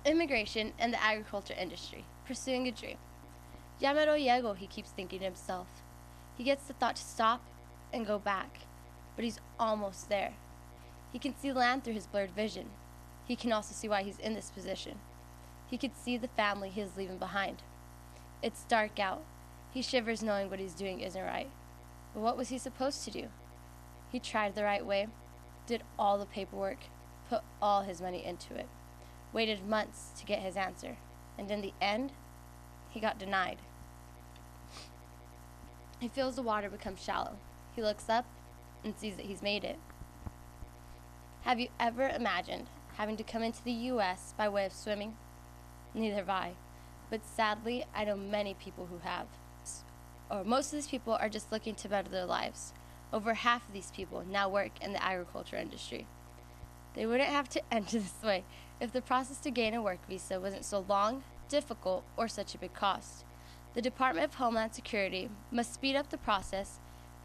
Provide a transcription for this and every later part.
immigration and the agriculture industry, pursuing a dream. Ya mero llego, he keeps thinking to himself. He gets the thought to stop and go back, but he's almost there. He can see land through his blurred vision. He can also see why he's in this position. He could see the family he is leaving behind. It's dark out. He shivers knowing what he's doing isn't right. But what was he supposed to do? He tried the right way, did all the paperwork, put all his money into it, waited months to get his answer, and in the end, he got denied. He feels the water become shallow. He looks up and sees that he's made it. Have you ever imagined having to come into the U.S. by way of swimming? Neither have I, but sadly, I know many people who have. Or most of these people are just looking to better their lives. Over half of these people now work in the agriculture industry. They wouldn't have to enter this way if the process to gain a work visa wasn't so long, difficult, or such a big cost. The Department of Homeland Security must speed up the process,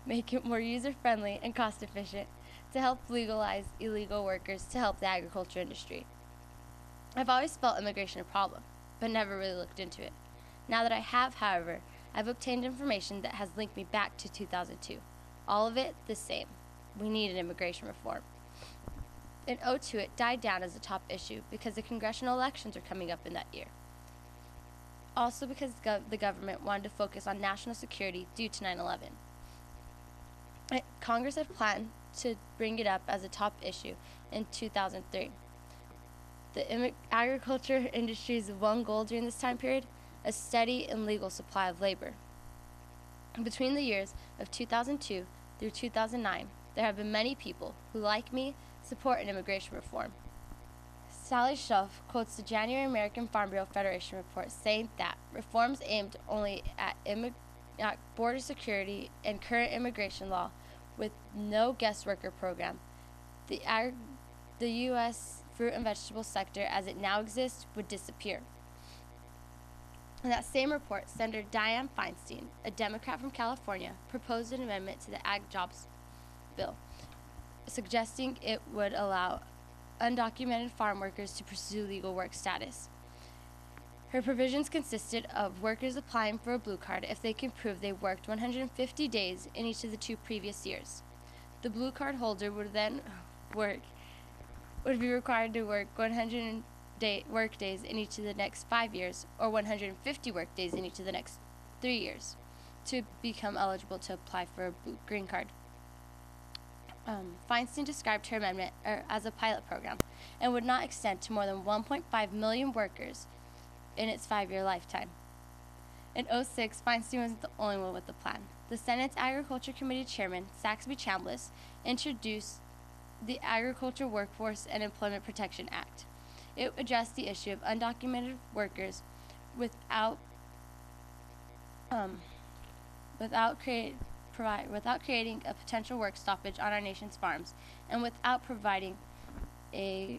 make it more user-friendly and cost-efficient to help legalize illegal workers to help the agriculture industry. I've always felt immigration a problem, but never really looked into it. Now that I have, however, I've obtained information that has linked me back to 2002. All of it the same. We need an immigration reform. In '02, it died down as a top issue because the congressional elections are coming up in that year. Also because the government wanted to focus on national security due to 9/11. Congress had planned to bring it up as a top issue in 2003. The agriculture industry's one goal during this time period: a steady and legal supply of labor. Between the years of 2002 through 2009, there have been many people who, like me, support an immigration reform. Sally Shelf quotes the January American Farm Bureau Federation report saying that reforms aimed only at border security and current immigration law with no guest worker program, the U.S. fruit and vegetable sector as it now exists would disappear. In that same report, Senator Dianne Feinstein, a Democrat from California, proposed an amendment to the Ag Jobs Bill, suggesting it would allow undocumented farm workers to pursue legal work status. Her provisions consisted of workers applying for a blue card if they can prove they worked 150 days in each of the 2 previous years. The blue card holder would then be required to work 100 work days in each of the next 5 years, or 150 work days in each of the next 3 years, to become eligible to apply for a green card. Feinstein described her amendment as a pilot program and would not extend to more than 1.5 million workers in its 5-year lifetime. In '06, Feinstein wasn't the only one with the plan. The Senate's Agriculture Committee Chairman, Saxby Chambliss, introduced the Agriculture Workforce and Employment Protection Act. It addressed the issue of undocumented workers without creating a potential work stoppage on our nation's farms, and without providing a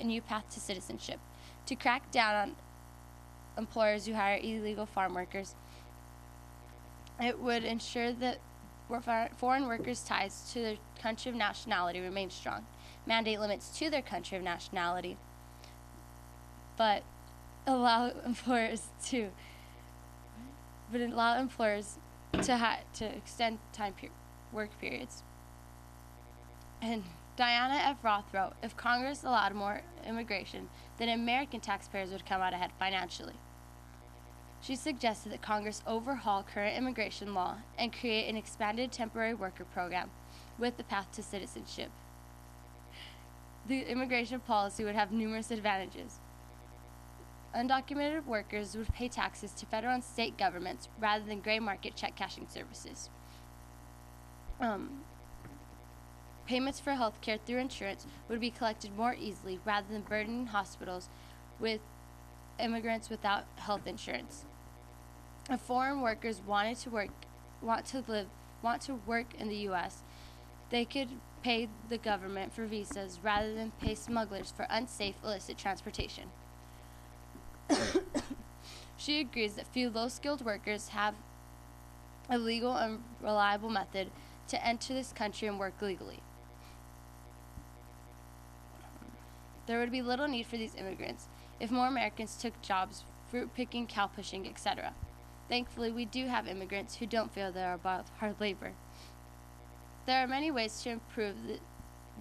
new path to citizenship. To crack down on employers who hire illegal farm workers, it would ensure that foreign workers' ties to their country of nationality remain strong, mandate limits to their country of nationality, but allow employers to extend work periods. And Diana F. Roth wrote, if Congress allowed more immigration, then American taxpayers would come out ahead financially. She suggested that Congress overhaul current immigration law and create an expanded temporary worker program with the path to citizenship. The immigration policy would have numerous advantages. Undocumented workers would pay taxes to federal and state governments rather than gray market check cashing services. Payments for health care through insurance would be collected more easily rather than burdening hospitals with immigrants without health insurance. If foreign workers want to work in the U.S., they could pay the government for visas rather than pay smugglers for unsafe, illicit transportation. She agrees that few low-skilled workers have a legal and reliable method to enter this country and work legally. There would be little need for these immigrants if more Americans took jobs, fruit picking, cow pushing, etc. Thankfully, we do have immigrants who don't feel they are above hard labor. There are many ways to improve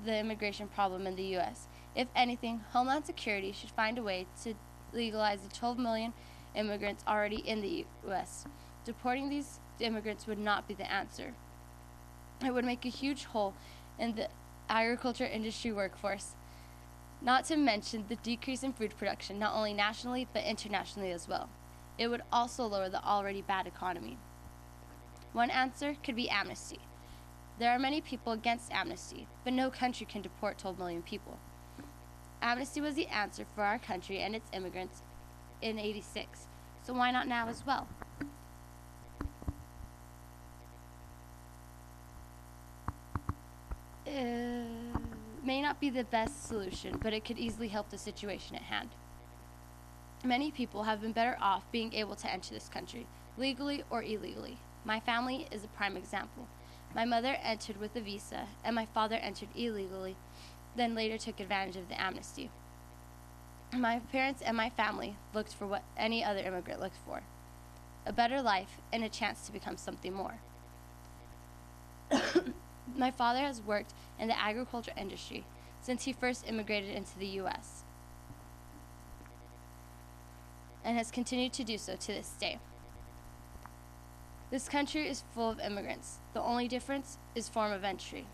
the immigration problem in the U.S. If anything, Homeland Security should find a way to legalize the 12 million immigrants already in the U.S. Deporting these immigrants would not be the answer. It would make a huge hole in the agriculture industry workforce, not to mention the decrease in food production, not only nationally but internationally as well. It would also lower the already bad economy. One answer could be amnesty. There are many people against amnesty, but no country can deport 12 million people. Amnesty was the answer for our country and its immigrants in '86, so why not now as well? May not be the best solution, but it could easily help the situation at hand. Many people have been better off being able to enter this country, legally or illegally. My family is a prime example. My mother entered with a visa, and my father entered illegally, then later took advantage of the amnesty. My parents and my family looked for what any other immigrant looked for: a better life and a chance to become something more. My father has worked in the agriculture industry since he first immigrated into the U.S. and has continued to do so to this day. This country is full of immigrants. The only difference is form of entry.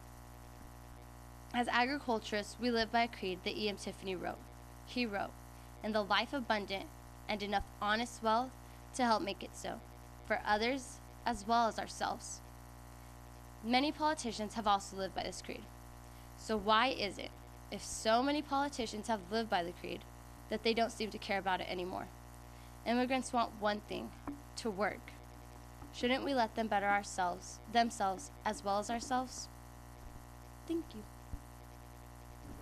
As agriculturists, we live by a creed that E.M. Tiffany wrote. He wrote, "In the life abundant and enough honest wealth to help make it so, for others as well as ourselves." Many politicians have also lived by this creed. So why is it, if so many politicians have lived by the creed, that they don't seem to care about it anymore? Immigrants want one thing: to work. Shouldn't we let them better themselves as well as ourselves? Thank you.